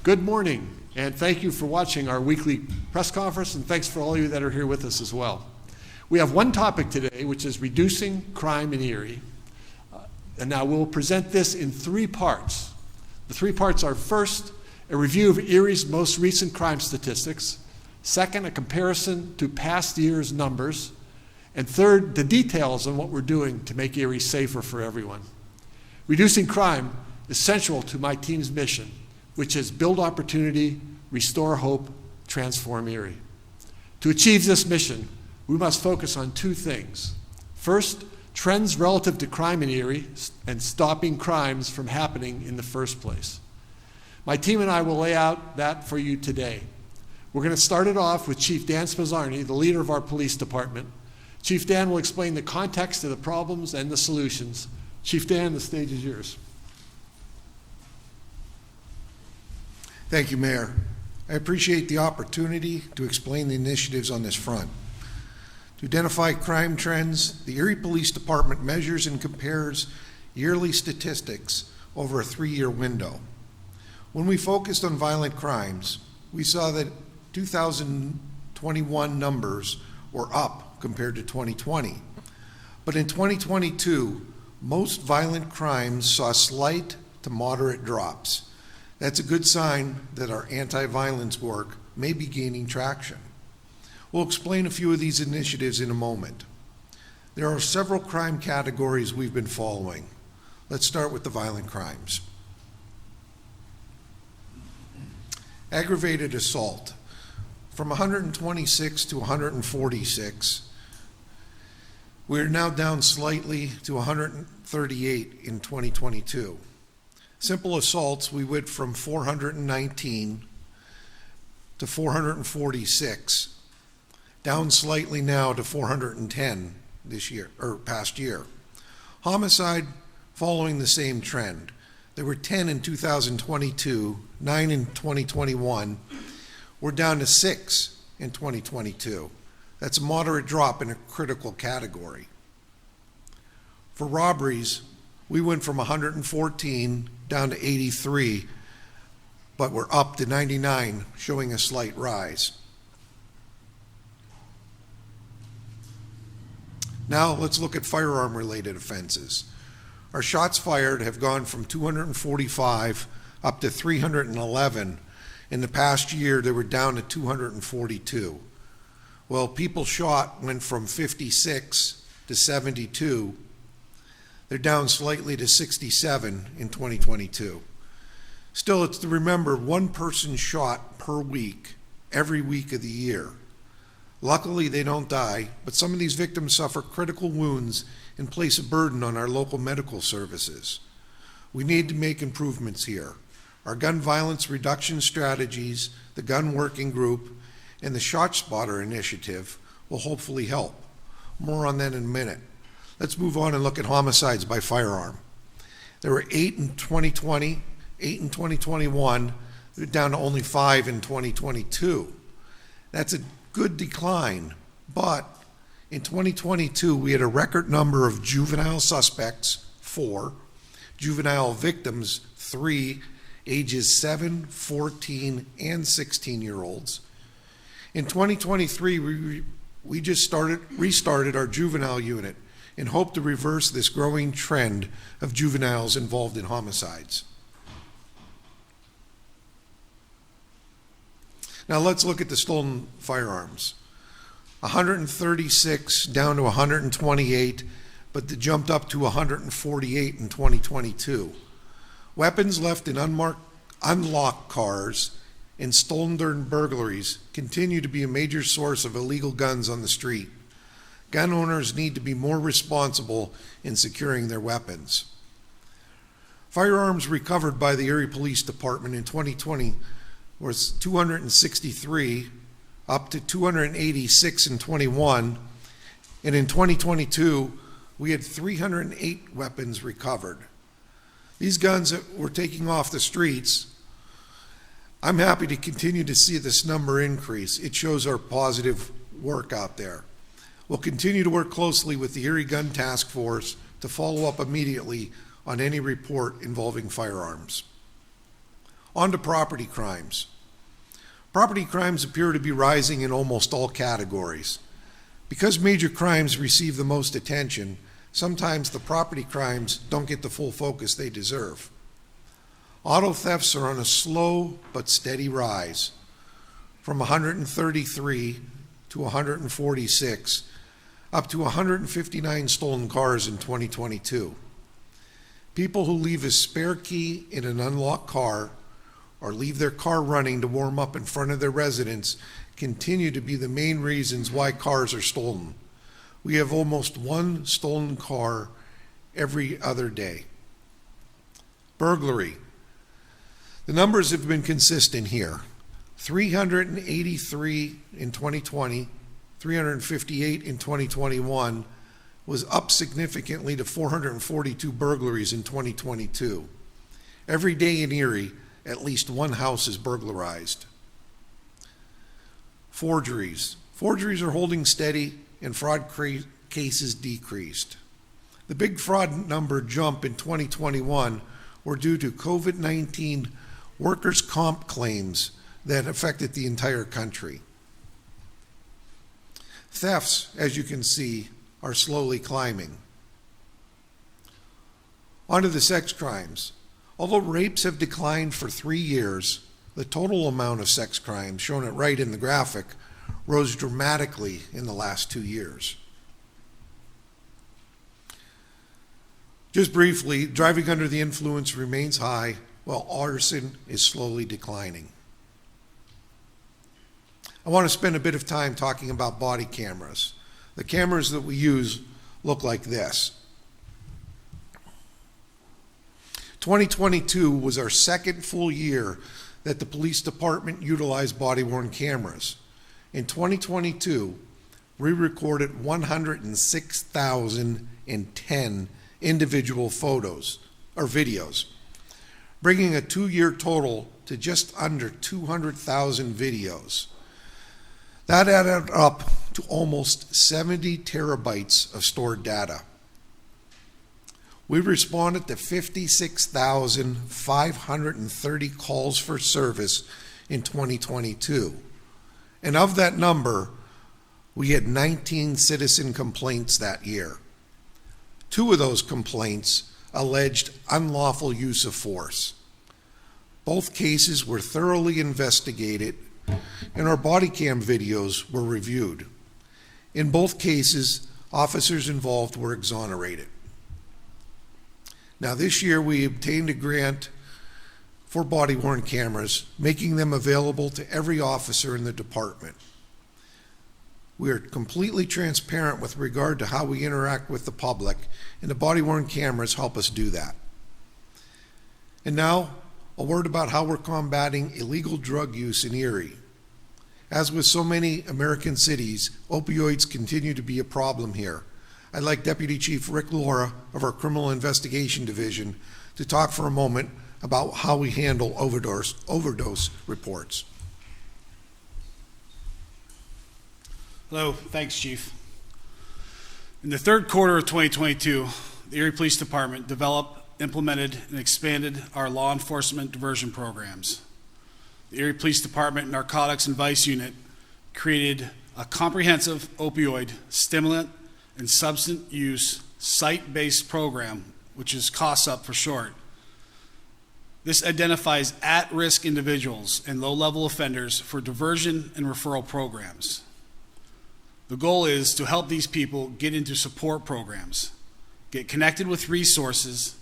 Good morning, and thank you for watching our weekly press conference, and thanks for all of you that are here with us as well. We have one topic today, which is reducing crime in Erie. And now we'll present this in three parts. The three parts are: first, a review of Erie's most recent crime statistics; second, a comparison to past year's numbers; and third, the details on what we're doing to make Erie safer for everyone. Reducing crime is central to my team's mission, which is build opportunity, restore hope, transform Erie. To achieve this mission, we must focus on two things. First, trends relative to crime in Erie and stopping crimes from happening in the first place. My team and I will lay out that for you today. We're going to start it off with Chief Dan Spazzarni, the leader of our police department. Chief Dan will explain the context of the problems and the solutions. Chief Dan, the stage is yours. Thank you, Mayor. I appreciate the opportunity to explain the initiatives on this front. To identify crime trends, the Erie Police Department measures and compares yearly statistics over a 3-year window. When we focused on violent crimes, we saw that 2021 numbers were up compared to 2020. But in 2022, most violent crimes saw slight to moderate drops. That's a good sign that our anti-violence work may be gaining traction. We'll explain a few of these initiatives in a moment. There are several crime categories we've been following. Let's start with the violent crimes. Aggravated assault, from 126 to 146. We're now down slightly to 138 in 2022. Simple assaults, we went from 419 to 446, down slightly now to 410 this year, or past year. Homicide, following the same trend. There were 10 in 2022, 9 in 2021. We're down to 6 in 2022. That's a moderate drop in a critical category. For robberies, we went from 114 down to 83, but we're up to 99, showing a slight rise. Now let's look at firearm-related offenses. Our shots fired have gone from 245 up to 311. In the past year, they were down to 242. Well, people shot went from 56 to 72. They're down slightly to 67 in 2022. Still, it's to remember, one person shot per week, every week of the year. Luckily, they don't die, but some of these victims suffer critical wounds and place a burden on our local medical services. We need to make improvements here. Our gun violence reduction strategies, the gun working group, and the ShotSpotter initiative will hopefully help. More on that in a minute. Let's move on and look at homicides by firearm. There were 8 in 2020, 8 in 2021, they're down to only 5 in 2022. That's a good decline, but in 2022 we had a record number of juvenile suspects, 4, juvenile victims, 3, ages 7, 14, and 16-year-olds. In 2023, we just restarted our juvenile unit and hope to reverse this growing trend of juveniles involved in homicides. Now let's look at the stolen firearms. 136 down to 128, but they jumped up to 148 in 2022. Weapons left in unlocked cars and stolen during burglaries continue to be a major source of illegal guns on the street. Gun owners need to be more responsible in securing their weapons. Firearms recovered by the Erie Police Department in 2020 was 263, up to 286 in 21, and in 2022 we had 308 weapons recovered. These guns that we're taking off the streets, I'm happy to continue to see this number increase. It shows our positive work out there. We'll continue to work closely with the Erie Gun Task Force to follow up immediately on any report involving firearms. On to property crimes. Property crimes appear to be rising in almost all categories. Because major crimes receive the most attention, sometimes the property crimes don't get the full focus they deserve. Auto thefts are on a slow but steady rise, from 133 to 146, up to 159 stolen cars in 2022. People who leave a spare key in an unlocked car or leave their car running to warm up in front of their residence continue to be the main reasons why cars are stolen. We have almost one stolen car every other day. Burglary. The numbers have been consistent here. 383 in 2020, 358 in 2021, was up significantly to 442 burglaries in 2022. Every day in Erie, at least one house is burglarized. Forgeries. Forgeries are holding steady and fraud cases decreased. The big fraud number jump in 2021 were due to COVID-19 workers' comp claims that affected the entire country. Thefts, as you can see, are slowly climbing. On to the sex crimes. Although rapes have declined for 3 years, the total amount of sex crimes, shown it right in the graphic, rose dramatically in the last 2 years. Just briefly, driving under the influence remains high, while arson is slowly declining. I want to spend a bit of time talking about body cameras. The cameras that we use look like this. 2022 was our second full year that the police department utilized body-worn cameras. In 2022, we recorded 106,010 individual photos or videos, bringing a 2-year total to just under 200,000 videos. That added up to almost 70 terabytes of stored data. We responded to 56,530 calls for service in 2022. And of that number, we had 19 citizen complaints that year. 2 of those complaints alleged unlawful use of force. Both cases were thoroughly investigated, and our body cam videos were reviewed. In both cases, officers involved were exonerated. Now, this year we obtained a grant for body-worn cameras, making them available to every officer in the department. We are completely transparent with regard to how we interact with the public, and the body-worn cameras help us do that. And now, a word about how we're combating illegal drug use in Erie. As with so many American cities, opioids continue to be a problem here. I'd like Deputy Chief Rick Laura of our Criminal Investigation Division to talk for a moment about how we handle overdose reports. Hello, thanks, Chief. In the third quarter of 2022, the Erie Police Department developed, implemented, and expanded our law enforcement diversion programs. The Erie Police Department Narcotics and Vice Unit created a comprehensive opioid, stimulant, and substance use site-based program, which is COSUP for short. This identifies at-risk individuals and low-level offenders for diversion and referral programs. The goal is to help these people get into support programs, get connected with resources,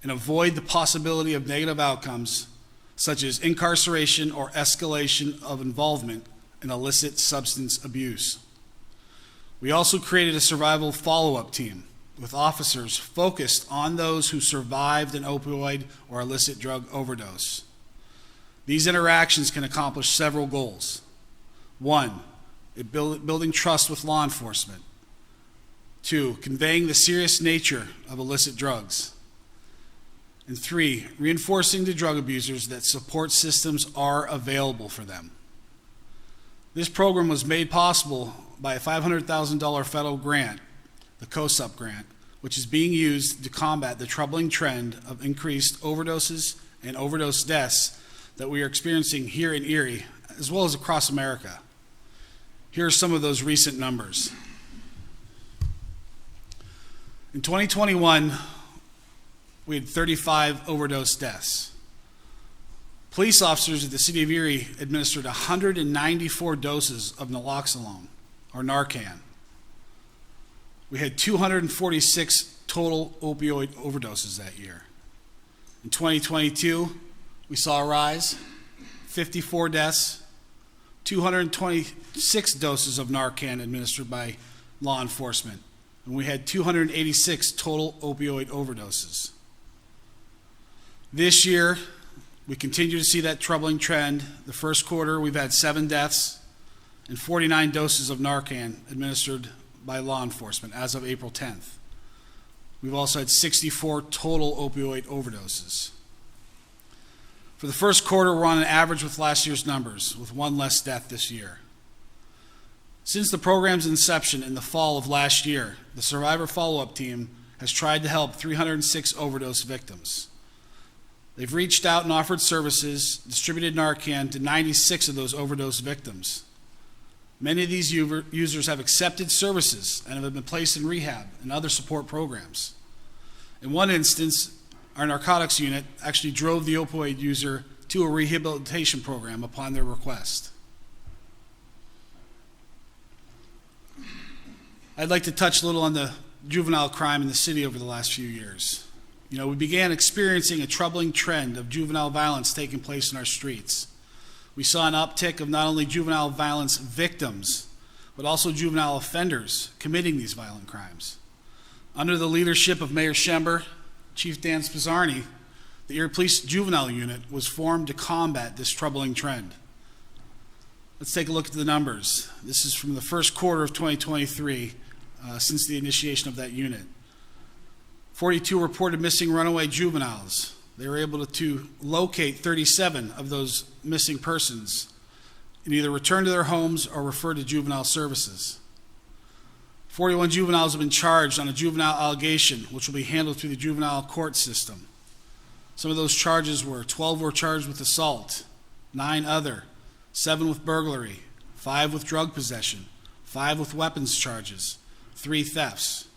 and avoid the possibility of negative outcomes such as incarceration or escalation of involvement in illicit substance abuse. We also created a survival follow-up team with officers focused on those who survived an opioid or illicit drug overdose. These interactions can accomplish several goals. 1, building trust with law enforcement. 2, conveying the serious nature of illicit drugs. And 3, reinforcing to drug abusers that support systems are available for them. This program was made possible by a $500,000 federal grant, the COSUP grant, which is being used to combat the troubling trend of increased overdoses and overdose deaths that we are experiencing here in Erie, as well as across America. Here are some of those recent numbers. In 2021, we had 35 overdose deaths. Police officers at the city of Erie administered 194 doses of naloxone, or Narcan. We had 246 total opioid overdoses that year. In 2022, we saw a rise, 54 deaths, 226 doses of Narcan administered by law enforcement, and we had 286 total opioid overdoses. This year, we continue to see that troubling trend. The first quarter, we've had 7 deaths and 49 doses of Narcan administered by law enforcement as of April 10th. We've also had 64 total opioid overdoses. For the first quarter, we're on an average with last year's numbers, with 1 less death this year. Since the program's inception in the fall of last year, the Survivor Follow-Up Team has tried to help 306 overdose victims. They've reached out and offered services, distributed Narcan to 96 of those overdose victims. Many of these users have accepted services and have been placed in rehab and other support programs. In one instance, our narcotics unit actually drove the opioid user to a rehabilitation program upon their request. I'd like to touch a little on the juvenile crime in the city over the last few years. We began experiencing a troubling trend of juvenile violence taking place in our streets. We saw an uptick of not only juvenile violence victims, but also juvenile offenders committing these violent crimes. Under the leadership of Mayor Schember, Chief Dan Spizzarni, the Erie Police Juvenile Unit was formed to combat this troubling trend. Let's take a look at the numbers. This is from the first quarter of 2023, since the initiation of that unit. 42 reported missing runaway juveniles. They were able to locate 37 of those missing persons and either return to their homes or refer to juvenile services. 41 juveniles have been charged on a juvenile allegation, which will be handled through the juvenile court system. Some of those charges were 12 were charged with assault, 9 other, 7 with burglary, 5 with drug possession, 5 with weapons charges, 3 thefts.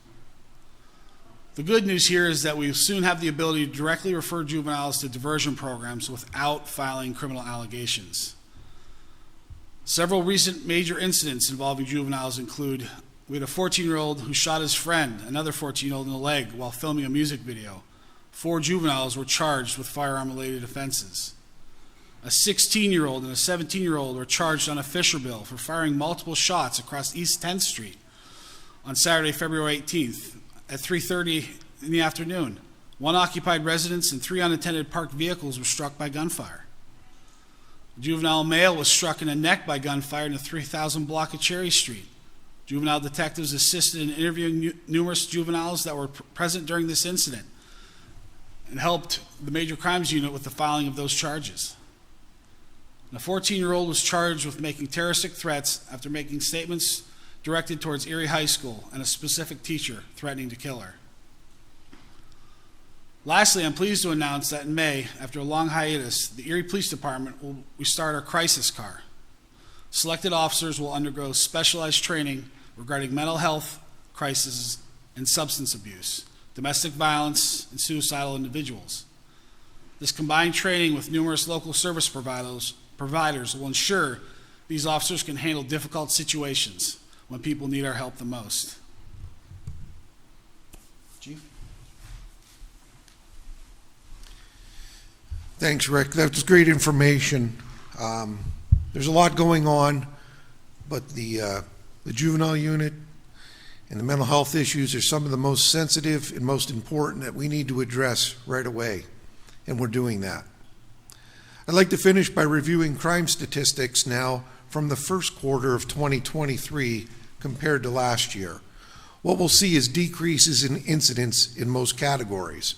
The good news here is that we soon have the ability to directly refer juveniles to diversion programs without filing criminal allegations. Several recent major incidents involving juveniles include we had a 14-year-old who shot his friend, another 14-year-old, in the leg while filming a music video. 4 juveniles were charged with firearm-related offenses. A 16-year-old and a 17-year-old were charged on a Fisher bill for firing multiple shots across East 10th Street on Saturday, February 18th at 3:30 in the afternoon. 1 occupied residence and 3 unattended parked vehicles were struck by gunfire. A juvenile male was struck in the neck by gunfire in the 3000 block of Cherry Street. Juvenile detectives assisted in interviewing numerous juveniles that were present during this incident and helped the Major Crimes Unit with the filing of those charges. And a 14-year-old was charged with making terroristic threats after making statements directed towards Erie High School and a specific teacher threatening to kill her. Lastly, I'm pleased to announce that in May, after a long hiatus, the Erie Police Department will restart our crisis car. Selected officers will undergo specialized training regarding mental health crises and substance abuse, domestic violence, and suicidal individuals. This combined training with numerous local service providers will ensure these officers can handle difficult situations when people need our help the most. Chief? Thanks, Rick. That was great information. There's a lot going on, but the juvenile unit and the mental health issues are some of the most sensitive and most important that we need to address right away, and we're doing that. I'd like to finish by reviewing crime statistics now from the first quarter of 2023 compared to last year. What we'll see is decreases in incidents in most categories.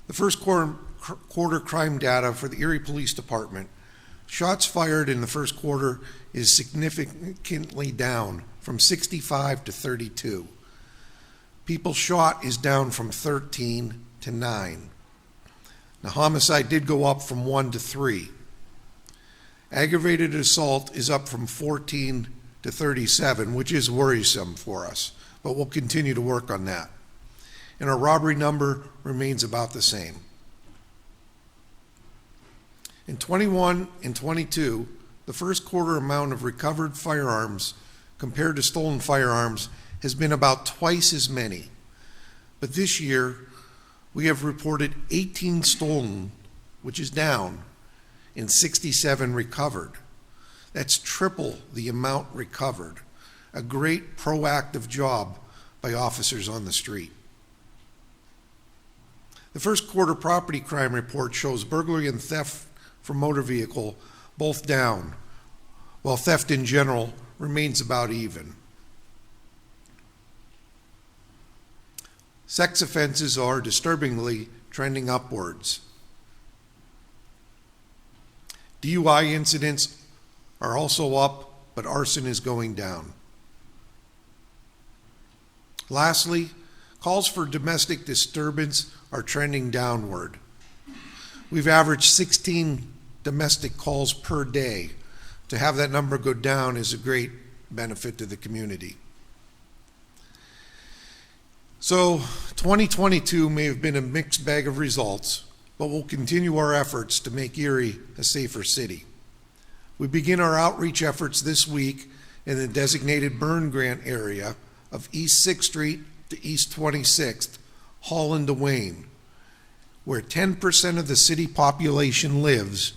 The first quarter crime data for the Erie Police Department: shots fired in the first quarter is significantly down from 65 to 32. People shot is down from 13 to 9. Now, homicide did go up from 1 to 3. Aggravated assault is up from 14 to 37, which is worrisome for us, but we'll continue to work on that. And our robbery number remains about the same. In 21 and 22, the first quarter amount of recovered firearms compared to stolen firearms has been about twice as many. But this year, we have reported 18 stolen, which is down, and 67 recovered. That's triple the amount recovered. A great proactive job by officers on the street. The first quarter property crime report shows burglary and theft from motor vehicle both down, while theft in general remains about even. Sex offenses are disturbingly trending upwards. DUI incidents are also up, but arson is going down. Lastly, calls for domestic disturbance are trending downward. We've averaged 16 domestic calls per day. To have that number go down is a great benefit to the community. So 2022 may have been a mixed bag of results, but we'll continue our efforts to make Erie a safer city. We begin our outreach efforts this week in the designated burn grant area of East 6th Street to East 26th, Holland to Wayne, where 10% of the city population lives,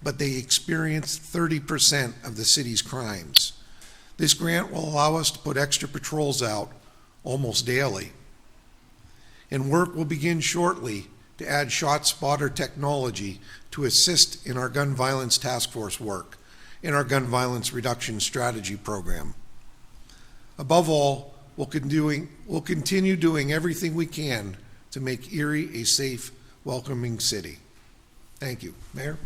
but they experience 30% of the city's crimes. This grant will allow us to put extra patrols out almost daily. And work will begin shortly to add shot spotter technology to assist in our gun violence task force work, in our gun violence reduction strategy program. Above all, we'll continue doing everything we can to make Erie a safe, welcoming city. Thank you. Mayor?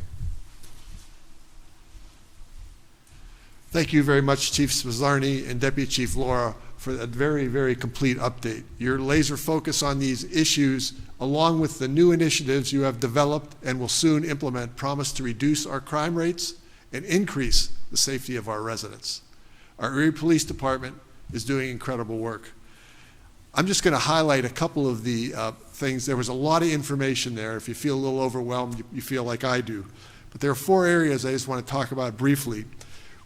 Thank you very much, Chief Spizzarni and Deputy Chief Laura, for that very, very complete update. Your laser focus on these issues, along with the new initiatives you have developed and will soon implement, promise to reduce our crime rates and increase the safety of our residents. Our Erie Police Department is doing incredible work. I'm just going to highlight a couple of the things. There was a lot of information there. If you feel a little overwhelmed, you feel like I do. But there are 4 areas I just want to talk about briefly.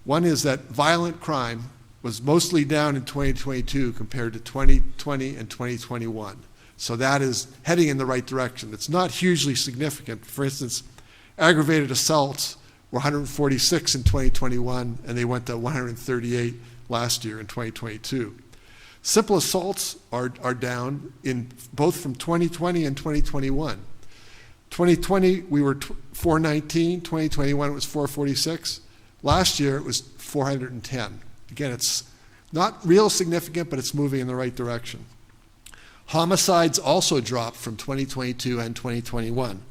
One is that violent crime was mostly down in 2022 compared to 2020 and 2021. So that is heading in the right direction. It's not hugely significant. For instance, aggravated assaults were 146 in 2021, and they went to 138 last year in 2022. Simple assaults are down in both from 2020 and 2021. 2020, we were 419. 2021, it was 446. Last year, it was 410. Again, it's not real significant, but it's moving in the right direction. Homicides also dropped from 2022 and 2021.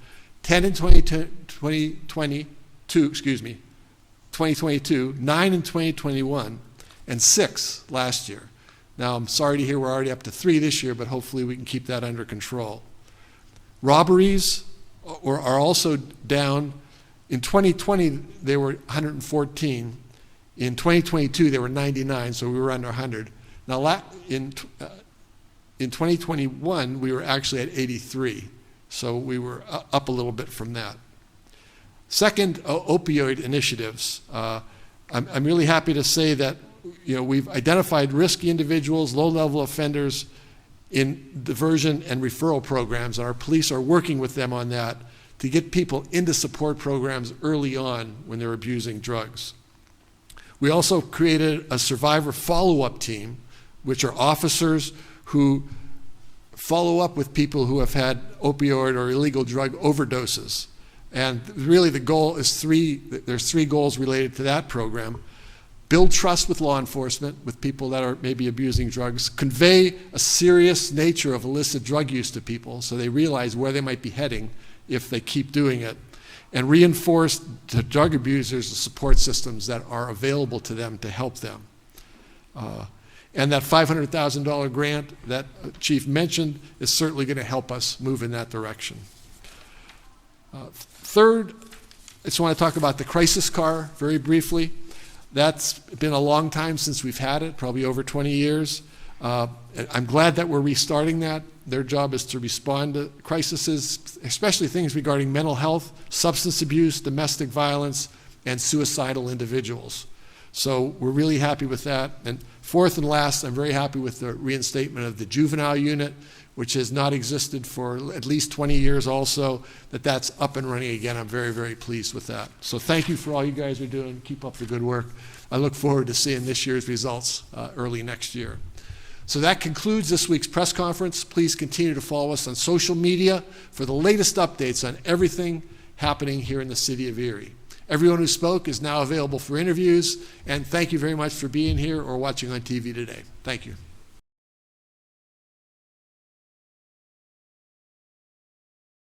10 in 2022, 9 in 2021, and 6 last year. Now, I'm sorry to hear we're already up to 3 this year, but hopefully we can keep that under control. Robberies are also down. In 2020, they were 114. In 2022, they were 99, so we were under 100. Now, in 2021, we were actually at 83, so we were up a little bit from that. Second, opioid initiatives. I'm really happy to say that we've identified risky individuals, low-level offenders in diversion and referral programs, and our police are working with them on that to get people into support programs early on when they're abusing drugs. We also created a survivor follow-up team, which are officers who follow up with people who have had opioid or illegal drug overdoses. And really the goal is there's 3 goals related to that program. Build trust with law enforcement, with people that are maybe abusing drugs, convey a serious nature of illicit drug use to people so they realize where they might be heading if they keep doing it, and reinforce to drug abusers the support systems that are available to them to help them. And that $500,000 grant that Chief mentioned is certainly going to help us move in that direction. Third, I just want to talk about the crisis car very briefly. That's been a long time since we've had it, probably over 20 years. I'm glad that we're restarting that. Their job is to respond to crises, especially things regarding mental health, substance abuse, domestic violence, and suicidal individuals. So we're really happy with that. And fourth and last, I'm very happy with the reinstatement of the juvenile unit, which has not existed for at least 20 years also, that's up and running again. I'm very, very pleased with that. So thank you for all you guys are doing. Keep up the good work. I look forward to seeing this year's results early next year. So that concludes this week's press conference. Please continue to follow us on social media for the latest updates on everything happening here in the city of Erie. Everyone who spoke is now available for interviews, and thank you very much for being here or watching on TV today. Thank you.